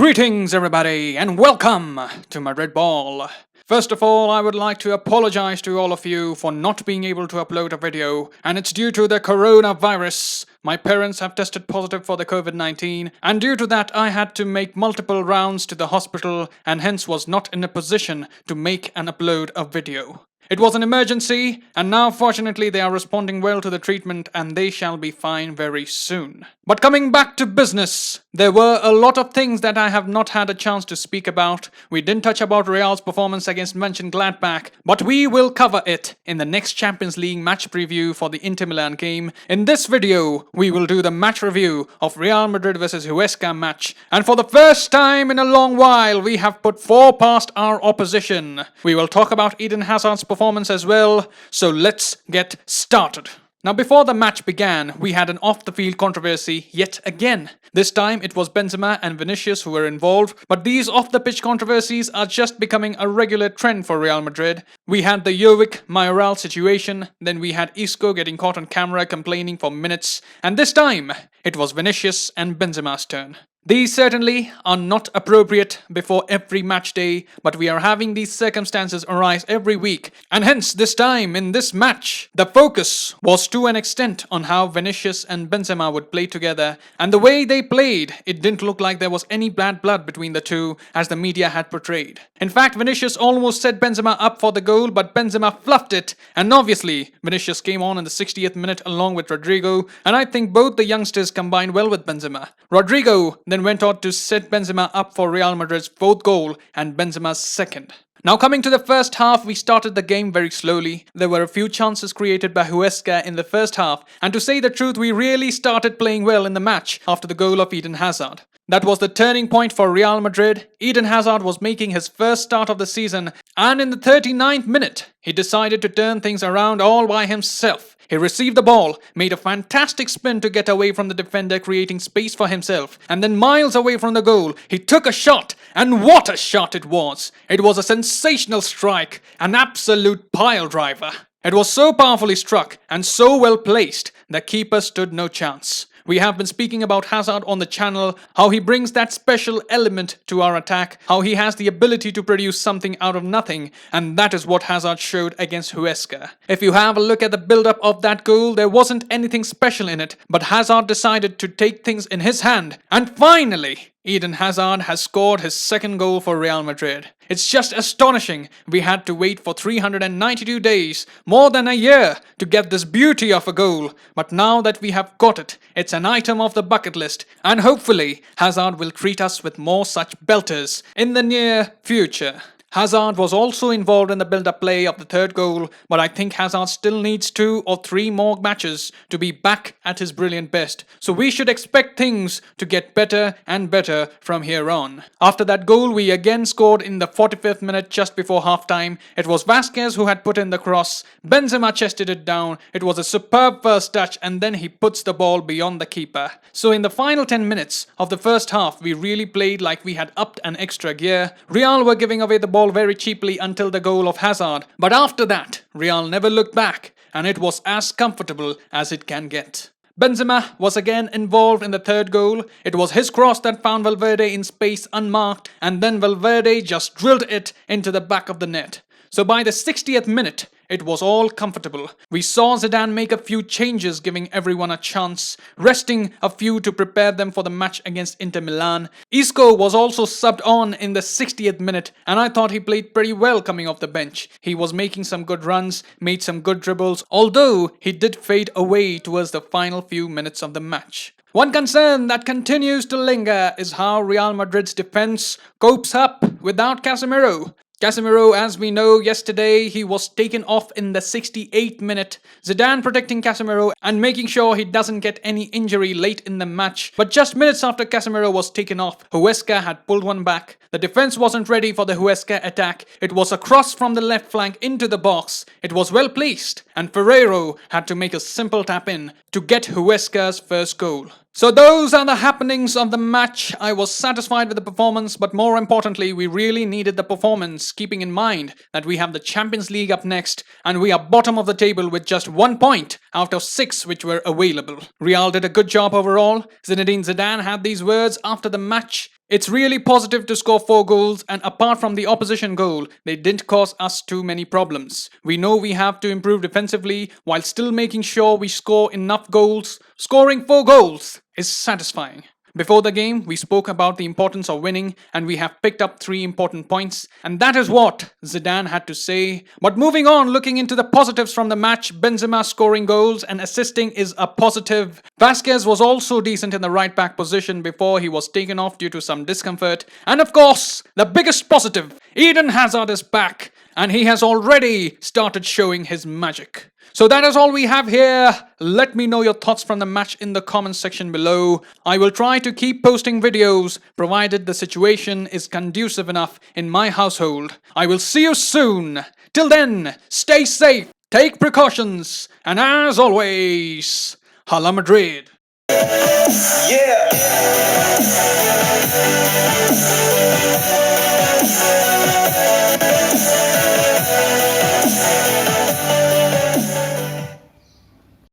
Greetings everybody and welcome to Madrid Ball. First of all, I would like to apologize to all of you for not being able to upload a video, and it's due to the coronavirus. My parents have tested positive for the COVID-19, and due to that I had to make multiple rounds to the hospital and hence was not in a position to make and upload a video. It was an emergency, and now fortunately they are responding well to the treatment and they shall be fine very soon. But coming back to business, there were a lot of things that I have not had a chance to speak about. We didn't touch about Real's performance against Mönchengladbach, but we will cover it in the next Champions League match preview for the Inter Milan game. In this video, we will do the match review of Real Madrid vs Huesca match, and for the first time in a long while, we have put 4 past our opposition. We will talk about Eden Hazard's performance as well, so let's get started. Now before the match began, we had an off-the-field controversy yet again. This time it was Benzema and Vinicius who were involved, but these off-the-pitch controversies are just becoming a regular trend for Real Madrid. We had the Jovic-Mayoral situation, then we had Isco getting caught on camera complaining for minutes, and this time it was Vinicius and Benzema's turn. These certainly are not appropriate before every match day, but we are having these circumstances arise every week, and hence this time in this match, the focus was to an extent on how Vinicius and Benzema would play together, and the way they played, it didn't look like there was any bad blood between the two as the media had portrayed. In fact, Vinicius almost set Benzema up for the goal, but Benzema fluffed it, and obviously Vinicius came on in the 60th minute along with Rodrygo, and I think both the youngsters combined well with Benzema. Rodrygo then went on to set Benzema up for Real Madrid's 4th goal and Benzema's 2nd. Now coming to the first half, we started the game very slowly. There were a few chances created by Huesca in the first half, and to say the truth, we really started playing well in the match after the goal of Eden Hazard. That was the turning point for Real Madrid. Eden Hazard was making his first start of the season, and in the 39th minute, he decided to turn things around all by himself. He received the ball, made a fantastic spin to get away from the defender, creating space for himself, and then miles away from the goal, he took a shot, and what a shot it was! It was a sensational strike, an absolute pile driver. It was so powerfully struck and so well placed, the keeper stood no chance. We have been speaking about Hazard on the channel, how he brings that special element to our attack, how he has the ability to produce something out of nothing, and that is what Hazard showed against Huesca. If you have a look at the build-up of that goal, there wasn't anything special in it, but Hazard decided to take things in his hand, and finally, Eden Hazard has scored his 2nd goal for Real Madrid. It's just astonishing. We had to wait for 392 days, more than a year, to get this beauty of a goal. But now that we have got it, it's an item of the bucket list, and hopefully Hazard will treat us with more such belters in the near future. Hazard was also involved in the build-up play of the 3rd goal, but I think Hazard still needs 2 or 3 more matches to be back at his brilliant best, so we should expect things to get better and better from here on. After that goal, we again scored in the 45th minute just before halftime. It was Vasquez who had put in the cross, Benzema chested it down, it was a superb first touch, and then he puts the ball beyond the keeper. So in the final 10 minutes of the first half, we really played like we had upped an extra gear. Real were giving away the ball very cheaply until the goal of Hazard, but after that, Real never looked back, and it was as comfortable as it can get. Benzema was again involved in the 3rd goal. It was his cross that found Valverde in space unmarked, and then Valverde just drilled it into the back of the net. So by the 60th minute, it was all comfortable. We saw Zidane make a few changes, giving everyone a chance, resting a few to prepare them for the match against Inter Milan. Isco was also subbed on in the 60th minute, and I thought he played pretty well coming off the bench. He was making some good runs, made some good dribbles, although he did fade away towards the final few minutes of the match. One concern that continues to linger is how Real Madrid's defense copes up without Casemiro. Casemiro, as we know, yesterday he was taken off in the 68th minute. Zidane protecting Casemiro and making sure he doesn't get any injury late in the match. But just minutes after Casemiro was taken off, Huesca had pulled one back. The defense wasn't ready for the Huesca attack. It was a cross from the left flank into the box. It was well placed, and Ferreiro had to make a simple tap in to get Huesca's 1st goal. So those are the happenings of the match. I was satisfied with the performance, but more importantly, we really needed the performance, keeping in mind that we have the Champions League up next, and we are bottom of the table with just 1 point out of 6 which were available. Real did a good job overall. Zinedine Zidane had these words after the match: "It's really positive to score 4 goals, and apart from the opposition goal, they didn't cause us too many problems. We know we have to improve defensively while still making sure we score enough goals. Scoring 4 goals is satisfying." Before the game, we spoke about the importance of winning, and we have picked up 3 important points, and that is what Zidane had to say. But moving on, looking into the positives from the match, Benzema scoring goals and assisting is a positive. Vasquez was also decent in the right back position before he was taken off due to some discomfort. And of course, the biggest positive, Eden Hazard is back, and he has already started showing his magic. So that is all we have here. Let me know your thoughts from the match in the comments section below. I will try to keep posting videos, provided the situation is conducive enough in my household. I will see you soon. Till then, stay safe, take precautions, and as always, Hala Madrid. Yeah.